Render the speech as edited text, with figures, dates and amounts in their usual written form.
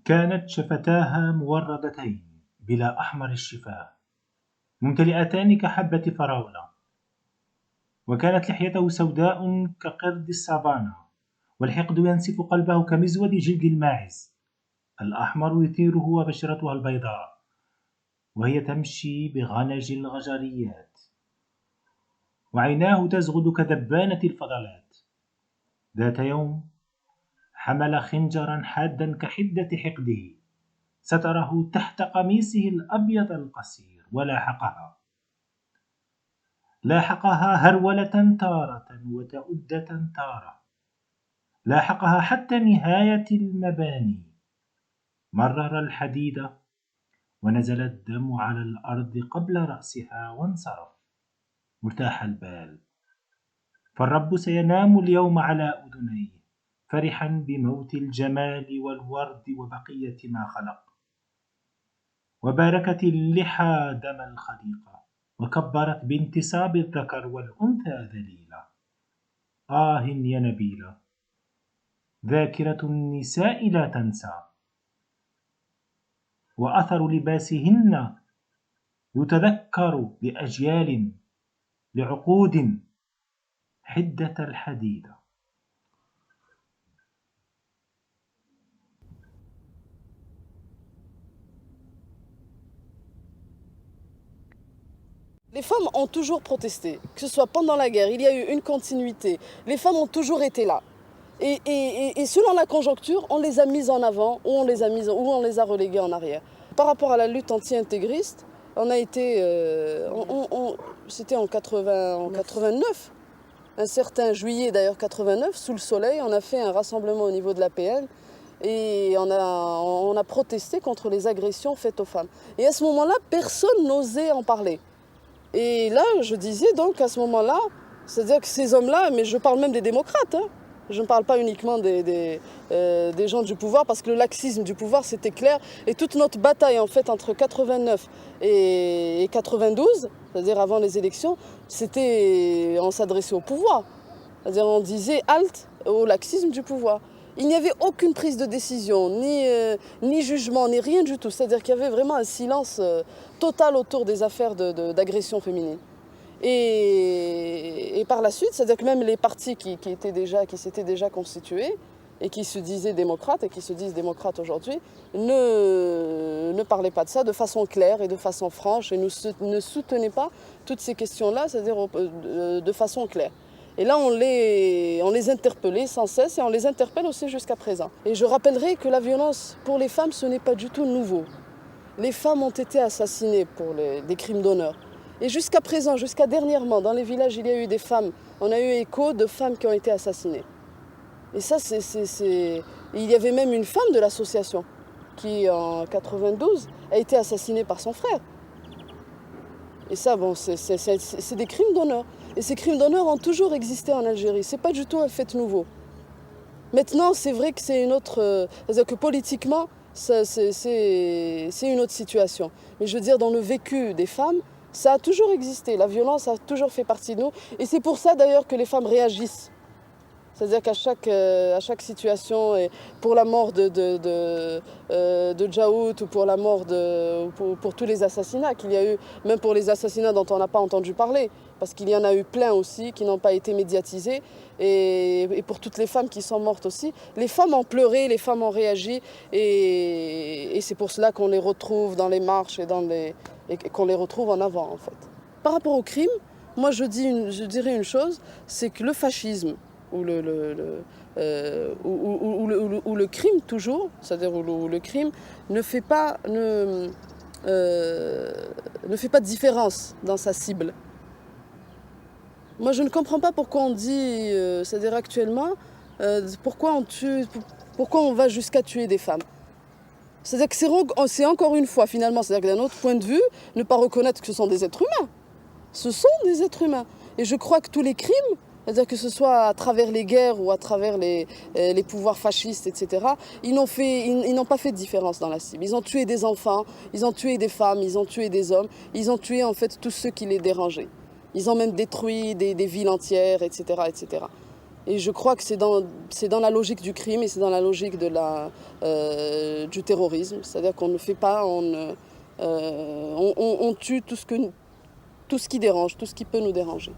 كانت شفتاها موردتين بلا أحمر الشفاه ممتلئتان كحبة فراولة، وكانت لحيته سوداء كقرد السافانا، والحقد ينسف قلبه كمزود جلد الماعز. الأحمر يثيره وبشرتها البيضاء، وهي تمشي بغنج الغجريات، وعيناه تزغد كدبانة الفضلات. ذات يوم حمل خنجرا حادا كحدة حقده، ستره تحت قميصه الأبيض القصير لاحقها هرولة تارة وتؤدة تارة، لاحقها حتى نهاية المباني. مرر الحديد ونزل الدم على الأرض قبل رأسها وانصرف مرتاح البال، فالرب سينام اليوم على أذنيه فرحا بموت الجمال والورد وبقية ما خلق. وباركت اللحى دم الخليقة، وكبرت بانتصاب الذكر والأنثى ذليلة. يا نبيلة، ذاكرة النساء لا تنسى، وأثر لباسهن يتذكر لأجيال لعقود حدة الحديدة. Les femmes ont toujours protesté, que ce soit pendant la guerre, il y a eu une continuité. Les femmes ont toujours été là. Et selon la conjoncture, on les a mises en avant ou on les a reléguées en arrière. Par rapport à la lutte anti-intégriste, on a été, c'était en 89, un certain juillet d'ailleurs 89, sous le soleil, on a fait un rassemblement au niveau de l'APN et on a protesté contre les agressions faites aux femmes. Et à ce moment-là, personne n'osait en parler. Et là, je disais donc à ce moment-là, c'est-à-dire que ces hommes-là, mais je parle même des démocrates, hein, je ne parle pas uniquement des gens du pouvoir, parce que le laxisme du pouvoir, c'était clair. Et toute notre bataille, en fait, entre 89 et 92, c'est-à-dire avant les élections, on s'adressait au pouvoir. C'est-à-dire on disait halte au laxisme du pouvoir. Il n'y avait aucune prise de décision, ni jugement, ni rien du tout. C'est-à-dire qu'il y avait vraiment un silence total autour des affaires d'agression féminine. Et par la suite, c'est-à-dire que même les partis qui s'étaient déjà constitués et qui se disaient démocrates et qui se disent démocrates aujourd'hui ne parlaient pas de ça de façon claire et de façon franche et ne soutenaient pas toutes ces questions-là, c'est-à-dire de façon claire. Et là, on les interpellait sans cesse et on les interpelle aussi jusqu'à présent. Et je rappellerai que la violence pour les femmes, ce n'est pas du tout nouveau. Les femmes ont été assassinées pour des crimes d'honneur. Et jusqu'à présent, jusqu'à dernièrement, dans les villages, il y a eu des femmes, on a eu écho de femmes qui ont été assassinées. Et ça, il y avait même une femme de l'association qui, en 92, a été assassinée par son frère. Et ça, bon, c'est des crimes d'honneur. Et ces crimes d'honneur ont toujours existé en Algérie. C'est pas du tout un fait nouveau. Maintenant, c'est vrai que c'est une autre... c'est-à-dire que politiquement, c'est une autre situation. Mais je veux dire, dans le vécu des femmes, ça a toujours existé. La violence a toujours fait partie de nous. Et c'est pour ça, d'ailleurs, que les femmes réagissent. C'est-à-dire qu'à chaque situation, et pour la mort de Djaout ou pour la mort pour tous les assassinats qu'il y a eu, même pour les assassinats dont on n'a pas entendu parler, parce qu'il y en a eu plein aussi qui n'ont pas été médiatisés, et pour toutes les femmes qui sont mortes aussi, les femmes ont pleuré, les femmes ont réagi, et c'est pour cela qu'on les retrouve dans les marches et qu'on les retrouve en avant en fait. Par rapport au crime, moi je dirais une chose, c'est que le fascisme, ou le crime toujours, c'est-à-dire où le crime ne fait pas de différence dans sa cible. Moi je ne comprends pas pourquoi on dit, c'est-à-dire actuellement, pourquoi on va jusqu'à tuer des femmes. C'est-à-dire que c'est encore une fois finalement, c'est-à-dire que d'un autre point de vue, ne pas reconnaître que ce sont des êtres humains. Ce sont des êtres humains. Et je crois que tous les crimes, c'est-à-dire que ce soit à travers les guerres ou à travers les pouvoirs fascistes, etc., ils n'ont pas fait de différence dans la cible. Ils ont tué des enfants, ils ont tué des femmes, ils ont tué des hommes, ils ont tué en fait tous ceux qui les dérangeaient. Ils ont même détruit des villes entières, etc., etc. Et je crois que c'est dans la logique du crime et c'est dans la logique du terrorisme. C'est-à-dire qu'on ne fait pas, on tue tout ce qui dérange, tout ce qui peut nous déranger.